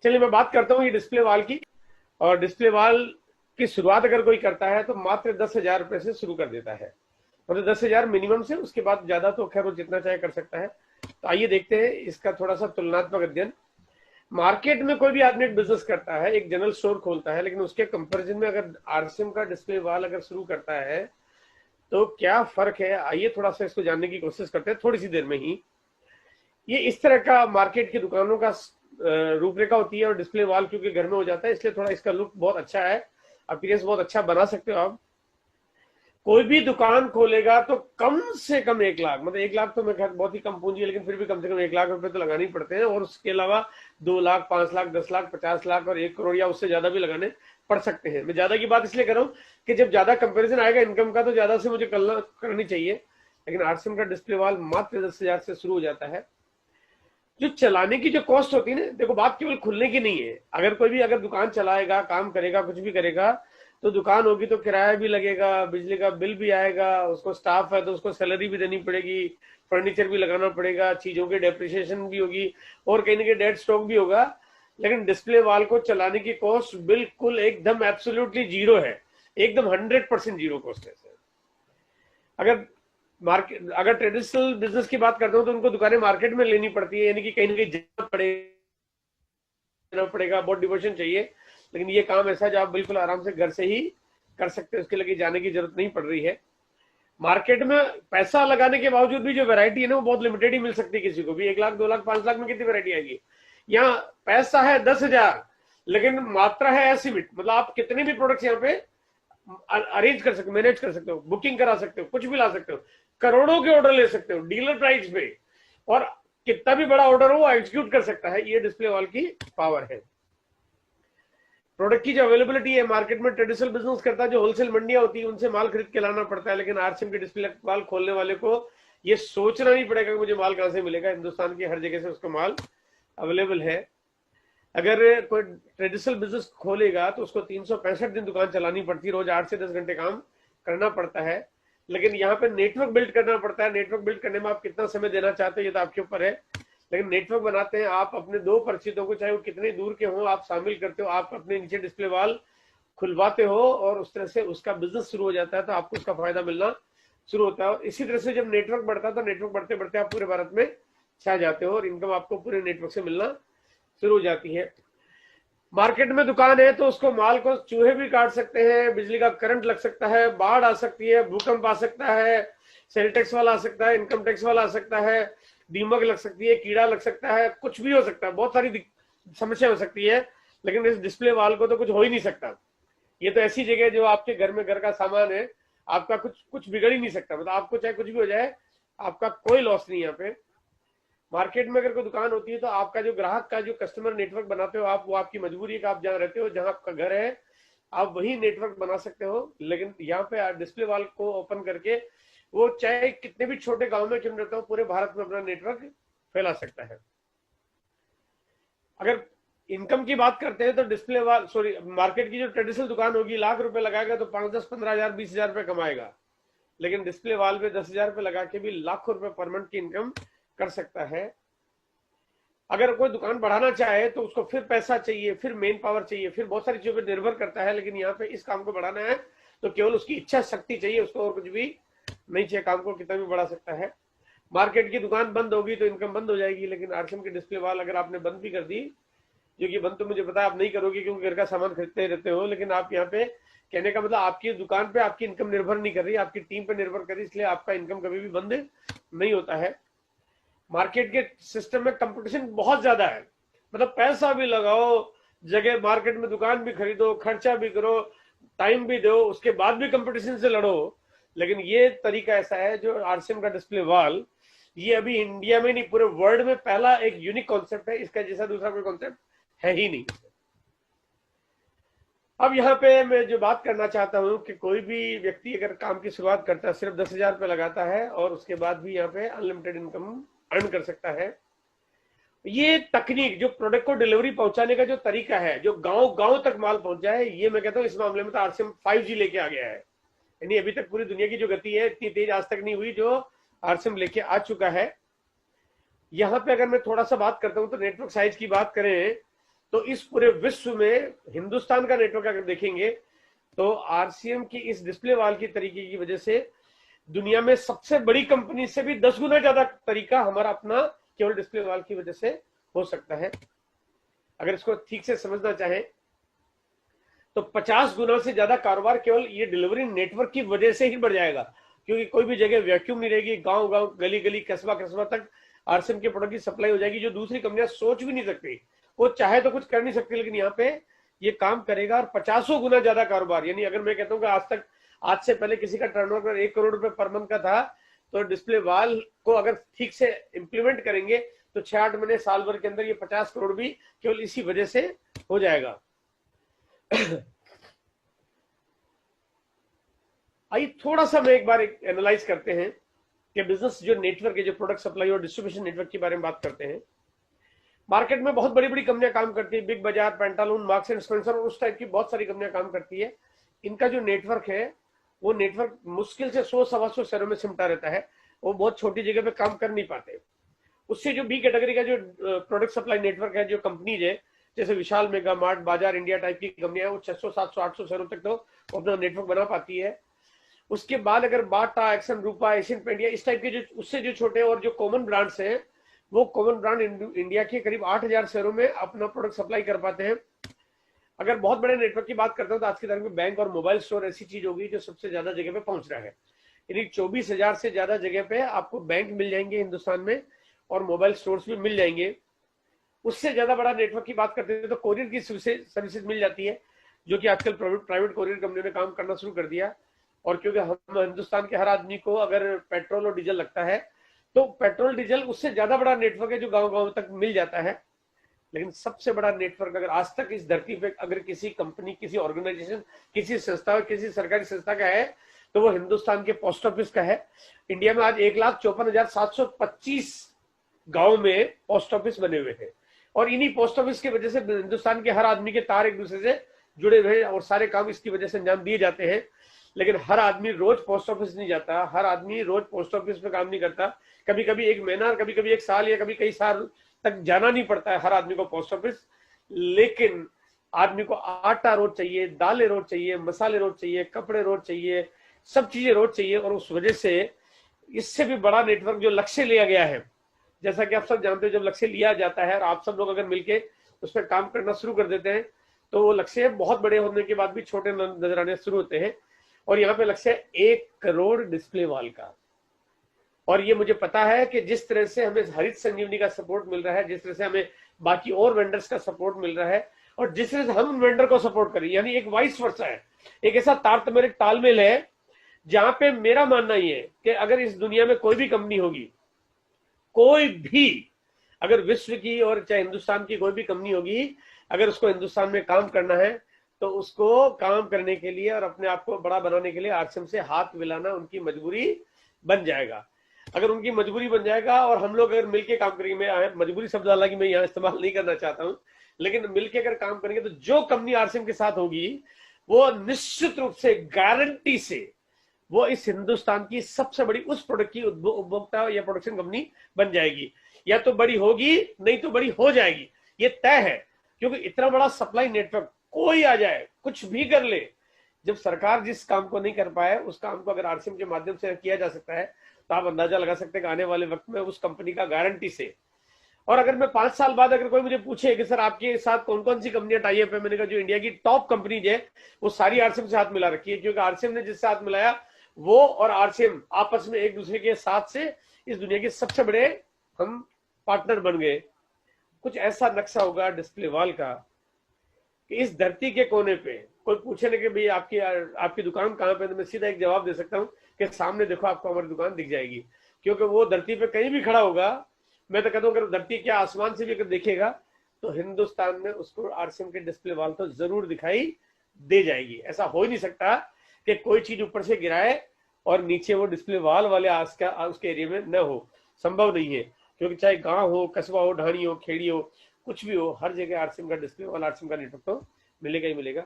चलिए मैं बात करता हूँ ये डिस्प्ले वाल की। और डिस्प्ले वाल की शुरुआत अगर कोई करता है तो मात्र 10,000 रुपए से शुरू कर देता है, मतलब 10,000 मिनिमम से, उसके बाद ज्यादा तो खैर वो जितना चाहे कर सकता है। तो आइए देखते हैं इसका थोड़ा सा तुलनात्मक अध्ययन। मार्केट में कोई भी आदमी एक बिजनेस करता है, एक जनरल स्टोर खोलता है, लेकिन उसके कंपैरिजन में अगर आरसीएम का डिस्प्ले वाल अगर शुरू करता है तो क्या फर्क है, आइए थोड़ा सा इसको जानने की कोशिश करते हैं थोड़ी सी देर में ही। ये इस तरह का मार्केट की दुकानों का रूपरेखा होती है, और डिस्प्ले वॉल क्योंकि घर में हो जाता है इसलिए थोड़ा इसका लुक बहुत अच्छा है, अपीयरेंस बहुत अच्छा बना सकते हो आप। कोई भी दुकान खोलेगा तो कम से कम 1 लाख, मतलब 1 लाख तो मैं बहुत ही कम पूंजी है, लेकिन फिर भी कम से कम 1 लाख रुपए तो लगाने ही पड़ते हैं। और उसके अलावा 2 लाख, 5 लाख, 10 लाख, 50 लाख और 1 करोड़ या उससे ज्यादा भी लगाने पड़ सकते हैं। मैं ज्यादा की बात इसलिए कर रहा हूँ कि जब ज्यादा कंपेरिजन आएगा इनकम का तो ज्यादा से मुझे करनी चाहिए। लेकिन आरसीएम का डिस्प्ले वॉल मात्र 10,000 से शुरू हो जाता है। जो चलाने की जो कॉस्ट होती है ना, देखो बात केवल खुलने की नहीं है। अगर कोई भी अगर दुकान चलाएगा, काम करेगा, कुछ भी करेगा, तो दुकान होगी तो किराया भी लगेगा, बिजली का बिल भी आएगा, उसको स्टाफ है तो उसको सैलरी भी देनी पड़ेगी, फर्नीचर भी लगाना पड़ेगा, चीजों की डेप्रिसिएशन भी होगी, और कहीं ना कहीं डेड स्टॉक भी होगा। लेकिन डिस्प्ले वॉल को चलाने की कॉस्ट बिल्कुल एकदम एब्सोल्युटली जीरो है, एकदम 100% जीरो कॉस्ट है। अगर मार्केट, अगर ट्रेडिशनल बिजनेस की बात करते हो तो उनको दुकानें मार्केट में लेनी पड़ती है, यानी कि कहीं ना कहीं जाना पड़ेगा, बहुत डिवोशन चाहिए। लेकिन ये काम ऐसा जो आप बिल्कुल आराम से घर से ही कर सकते हो, उसके लिए जाने की जरूरत नहीं पड़ रही है। मार्केट में पैसा लगाने के बावजूद भी जो वैरायटी है ना वो बहुत लिमिटेड ही मिल सकती है किसी को भी। 1 लाख, 2 लाख, 5 लाख में कितनी वैरायटी आएगी। यहाँ पैसा है 10,000, लेकिन मात्रा है असीमित, मतलब आप कितने भी प्रोडक्ट्स यहाँ पे अरेंज कर सकते हो, मैनेज कर सकते हो, बुकिंग करा सकते हो, कुछ भी ला सकते हो, करोड़ों के ऑर्डर ले सकते हो डीलर प्राइस पे, और कितना भी बड़ा ऑर्डर हो वो एग्जीक्यूट कर सकता है। ये डिस्प्ले वॉल की पावर है। प्रोडक्ट की जो अवेलेबिलिटी है मार्केट में, ट्रेडिशनल बिजनेस करता है जो होलसेल मंडियां होती है उनसे माल खरीद के लाना पड़ता है, लेकिन आरसीएम की डिस्प्ले वॉल खोलने वाले को ये सोचना नहीं पड़ेगा कि मुझे माल कहां से मिलेगा। हिंदुस्तान की हर जगह से उसका माल अवेलेबल है। अगर कोई ट्रेडिशनल बिजनेस खोलेगा तो उसको 365 दिन दुकान चलानी पड़ती है, रोज 8 से 10 घंटे काम करना पड़ता है। लेकिन यहाँ पे नेटवर्क बिल्ड करना पड़ता है। नेटवर्क बिल्ड करने में आप कितना समय देना चाहते हो ये तो आपके ऊपर है, लेकिन नेटवर्क बनाते हैं आप अपने दो परिचितों को, चाहे वो कितने दूर के हो, आप शामिल करते हो, आप अपने नीचे डिस्प्ले वॉल खुलवाते हो, और उस तरह से उसका बिजनेस शुरू हो जाता है, तो आपको उसका फायदा मिलना शुरू होता है। और इसी तरह से जब नेटवर्क बढ़ता है तो नेटवर्क बढ़ते बढ़ते आप पूरे भारत में छा जाते हो, और इनकम आपको पूरे नेटवर्क से मिलना शुरू हो जाती है। मार्केट में दुकान है तो उसको माल को चूहे भी काट सकते हैं, बिजली का करंट लग सकता है, बाढ़ आ सकती है, भूकंप आ सकता है, सेल टैक्स वाला आ सकता है, इनकम टैक्स वाला आ सकता है, दीमक लग सकती है, कीड़ा लग सकता है, कुछ भी हो सकता है, बहुत सारी समस्या हो सकती है। लेकिन इस डिस्प्ले वाल को तो कुछ हो ही नहीं सकता। ये तो ऐसी जगह है जो आपके घर में घर का सामान है, आपका कुछ कुछ बिगड़ ही नहीं सकता, मतलब आपको चाहे कुछ भी हो जाए आपका कोई लॉस नहीं। यहाँ पे मार्केट में अगर कोई दुकान होती है तो आपका जो ग्राहक का जो कस्टमर नेटवर्क बनाते हो आप, वो आपकी मजबूरी है कि आप जहाँ रहते हो, जहाँ आपका घर है, आप वही नेटवर्क बना सकते हो। लेकिन यहाँ पे डिस्प्ले वॉल को ओपन करके वो चाहे कितने भी छोटे गांव में क्यों रहता हो, पूरे भारत में अपना नेटवर्क फैला सकता है। अगर इनकम की बात करते हैं तो डिस्प्ले वॉल, सॉरी, मार्केट की जो ट्रेडिशनल दुकान होगी, लाख रुपए लगाएगा तो 5, 10, 15 हजार, 20 हजार रुपए कमाएगा। लेकिन डिस्प्ले वॉल पे 10,000 रुपए लगा के भी लाखों रुपए पर मंथ की इनकम कर सकता है। अगर कोई दुकान बढ़ाना चाहे तो उसको फिर पैसा चाहिए, फिर मेन पावर चाहिए, फिर बहुत सारी चीजों पर निर्भर करता है। लेकिन यहाँ पे इस काम को बढ़ाना है तो केवल उसकी इच्छा शक्ति चाहिए, उसको और कुछ भी नहीं चाहिए, काम को कितना भी बढ़ा सकता है। मार्केट की दुकान बंद होगी तो इनकम बंद हो जाएगी, लेकिन आरसीएम की डिस्प्ले वॉल अगर आपने बंद भी कर दी, जो कि बंद तो मुझे पता है आप नहीं करोगे क्योंकि घर का सामान खरीदते रहते हो, लेकिन आप यहाँ पे कहने का मतलब आपकी दुकान पे आपकी इनकम निर्भर नहीं कर रही, आपकी टीम पे निर्भर कर रही, इसलिए आपका इनकम कभी भी बंद नहीं होता है। मार्केट के सिस्टम में कंपटीशन बहुत ज्यादा है, मतलब पैसा भी लगाओ, जगह मार्केट में दुकान भी खरीदो, खर्चा भी करो, टाइम भी दो, उसके बाद भी कंपटीशन से लड़ो। लेकिन ये तरीका ऐसा है जो आरसीएम का डिस्प्ले वॉल, ये अभी इंडिया में नहीं पूरे वर्ल्ड में पहला एक यूनिक कॉन्सेप्ट है, इसका जैसा दूसरा कोई कॉन्सेप्ट है ही नहीं। अब यहाँ पे मैं जो बात करना चाहता हूँ कि कोई भी व्यक्ति अगर काम की शुरुआत करता है, सिर्फ 10,000 रुपये लगाता है और उसके बाद भी यहाँ पे अनलिमिटेड इनकम अर्न कर सकता है। ये तकनीक जो प्रोडक्ट को डिलीवरी पहुंचाने का जो तरीका है, जो गांव गांव तक माल पहुंच जाए, ये मैं कहता हूँ इस मामले में तो आरसीएम 5G लेके आ गया है। यानी अभी तक पूरी दुनिया की जो गति है इतनी तेज आज तक नहीं हुई जो आरसीएम लेके आ चुका है। यहाँ पे अगर मैं थोड़ा सा बात करता हूँ तो नेटवर्क साइज की बात करें तो इस पूरे विश्व में हिंदुस्तान का नेटवर्क अगर देखेंगे तो आरसीएम की इस डिस्प्ले वाल की तरीके की वजह से दुनिया में सबसे बड़ी कंपनी से भी 10 गुना ज्यादा तरीका हमारा अपना केवल डिस्प्ले वाल की वजह से हो सकता है। अगर इसको ठीक से समझना चाहें तो 50 गुना से ज्यादा कारोबार केवल ये डिलीवरी नेटवर्क की वजह से ही बढ़ जाएगा, क्योंकि कोई भी जगह वैक्यूम नहीं रहेगी, गांव गांव गली गली कस्बा कस्बा तक आरसीएम के प्रोडक्ट की सप्लाई हो जाएगी, जो दूसरी कंपनियां सोच भी नहीं सकती। वो चाहे तो कुछ कर नहीं सकती, लेकिन यहाँ पे ये काम करेगा और 50 गुना ज्यादा कारोबार। यानी अगर मैं कहता हूँ कि आज से पहले किसी का टर्नओवर 1 करोड़ रुपए पर मंथ का था, तो डिस्प्ले वाल को अगर ठीक से इंप्लीमेंट करेंगे तो 6-8 महीने साल भर के अंदर ये 50 करोड़ भी केवल इसी वजह से हो जाएगा। आइए थोड़ा सा मैं एक बार एनालाइज करते हैं कि बिजनेस जो नेटवर्क है, जो प्रोडक्ट सप्लाई और डिस्ट्रीब्यूशन नेटवर्क के बारे में बात करते हैं। मार्केट में बहुत बड़ी बड़ी कंपनियां काम करती है, बिग बाजार, पेंटालून, मार्क्स एंड स्पेंसर, उस टाइप की बहुत सारी कंपनियां काम करती है। इनका जो नेटवर्क है वो नेटवर्क मुश्किल से 100-125 शहरों में सिमटा रहता है, वो बहुत छोटी जगह पे काम कर नहीं पाते। उससे जो बी कैटेगरी का जो प्रोडक्ट सप्लाई नेटवर्क है, जो कंपनीज है जैसे विशाल, मेगा मार्ट, बाजार इंडिया टाइप की कंपनियां, वो 600, 700, 800 शहरों तक तो अपना नेटवर्क बना पाती है। उसके बाद अगर बाटा, एक्सन, रूपा, एशियन पेंट या इस टाइप के जो उससे जो छोटे और जो कॉमन ब्रांड्स हैं, वो कॉमन ब्रांड इंडिया के करीब 8000 शहरों में अपना प्रोडक्ट सप्लाई कर पाते हैं। अगर बहुत बड़े नेटवर्क की बात करते हो तो आज की तारीख में बैंक और मोबाइल स्टोर ऐसी चीज होगी जो सबसे ज्यादा जगह पे पहुंच रहा है। यानी 24,000 से ज्यादा जगह पे आपको बैंक मिल जाएंगे हिंदुस्तान में और मोबाइल स्टोर्स भी मिल जाएंगे। उससे ज्यादा बड़ा नेटवर्क की बात करते हैं तो कोरियर की सर्विसेज मिल जाती है, जो कि आजकल प्राइवेट कोरियर कंपनियों ने काम करना शुरू कर दिया। और क्योंकि हम हिंदुस्तान के हर आदमी को अगर पेट्रोल और डीजल लगता है, तो पेट्रोल डीजल उससे ज्यादा बड़ा नेटवर्क है जो गांव गांव तक मिल जाता है। लेकिन सबसे बड़ा नेटवर्क अगर आज तक इस धरती पे अगर किसी कंपनी, किसी ऑर्गेनाइजेशन, किसी संस्था, किसी सरकारी संस्था का है तो वो हिंदुस्तान के पोस्ट ऑफिस का है। इंडिया में आज 1,54,725 गांव में पोस्ट ऑफिस बने हुए हैं, और इन्हीं पोस्ट ऑफिस की वजह से हिंदुस्तान के हर आदमी के तार एक दूसरे से जुड़े हुए हैं और सारे काम इसकी वजह से अंजाम दिए जाते हैं। लेकिन हर आदमी रोज पोस्ट ऑफिस नहीं जाता, हर आदमी रोज पोस्ट ऑफिस में काम नहीं करता। कभी कभी 1 महीना, कभी कभी 1 साल या कभी कई साल तक जाना नहीं पड़ता है हर आदमी को पोस्ट ऑफिस। लेकिन आदमी को आटा रोज चाहिए, दालें रोज चाहिए, मसाले रोज चाहिए, कपड़े रोज चाहिए, सब चीजें रोज चाहिए। और उस वजह से इससे भी बड़ा नेटवर्क जो लक्ष्य लिया गया है, जैसा कि आप सब जानते हो, जब लक्ष्य लिया जाता है और आप सब लोग अगर मिलके उस पर काम करना शुरू कर देते हैं तो वो लक्ष्य बहुत बड़े होने के बाद भी छोटे नजर आने शुरू होते हैं। और यहाँ पे लक्ष्य है 1 करोड़ डिस्प्ले वाल का। और ये मुझे पता है कि जिस तरह से हमें हरित संजीवनी का सपोर्ट मिल रहा है, जिस तरह से हमें बाकी और वेंडर्स का सपोर्ट मिल रहा है, और जिस तरह से हम वेंडर को सपोर्ट करें, यानी एक वाइस वर्सा है, एक ऐसा तारतम्य, तालमेल है, जहां पे मेरा मानना ये है कि अगर इस दुनिया में कोई भी कंपनी होगी, कोई भी, अगर विश्व की और चाहे हिंदुस्तान की कोई भी कंपनी होगी, अगर उसको हिंदुस्तान में काम करना है तो उसको काम करने के लिए और अपने आप को बड़ा बनाने के लिए आरसीएम से हाथ मिलाना उनकी मजबूरी बन जाएगा। अगर उनकी मजबूरी बन जाएगा और हम लोग अगर मिलके काम करेंगे, मैं मजबूरी शब्द हालांकि मैं यहाँ इस्तेमाल नहीं करना चाहता हूँ, लेकिन मिलके अगर काम करेंगे तो जो कंपनी आरसीएम के साथ होगी वो निश्चित रूप से, गारंटी से, वो इस हिंदुस्तान की सबसे बड़ी उस प्रोडक्ट की उपभोक्ता या प्रोडक्शन कंपनी बन जाएगी। या तो बड़ी होगी, नहीं तो बड़ी हो जाएगी, ये तय है। क्योंकि इतना बड़ा सप्लाई नेटवर्क, कोई आ जाए, कुछ भी कर ले, जब सरकार जिस काम को नहीं कर पाए उस काम को अगर आरसीएम के माध्यम से किया जा सकता है तो आप अंदाजा लगा सकते हैं कि आने वाले वक्त में उस कंपनी का गारंटी से। और अगर मैं 5 साल बाद अगर कोई मुझे पूछे कि सर आपके साथ कौन कौन सी कंपनियां टाई अप है, मैंने कहा जो इंडिया की टॉप कंपनीज है वो सारी आरसीएम से हाथ मिला रखी है, क्योंकि आरसीएम ने जिससे हाथ मिलाया वो और आरसीएम आपस में एक दूसरे के साथ से इस दुनिया के सबसे बड़े हम पार्टनर बन गए। कुछ ऐसा नक्शा होगा डिस्प्ले वाल का कि इस धरती के कोने पे कोई पूछे ना कि भाई आपकी दुकान कहाँ पे, तो मैं सीधा एक जवाब दे सकता हूँ कि सामने देखो आपको हमारी दुकान दिख जाएगी। क्योंकि वो धरती पे कहीं भी खड़ा होगा, मैं तो कहता हूँ अगर धरती क्या आसमान से भी अगर देखेगा तो हिंदुस्तान में उसको आरसीएम के डिस्प्ले वाल तो जरूर दिखाई दे जाएगी। ऐसा हो ही नहीं सकता कि कोई चीज ऊपर से गिराए और नीचे वो डिस्प्ले वाल वाले उसके एरिया में न हो, संभव नहीं है। क्योंकि चाहे गांव हो, कस्बा हो, ढाणी हो, खेड़ी हो, कुछ भी हो, हर जगह आरसीएम का डिस्प्ले वाला, आरसीएम का नेटवर्क तो मिलेगा ही मिलेगा।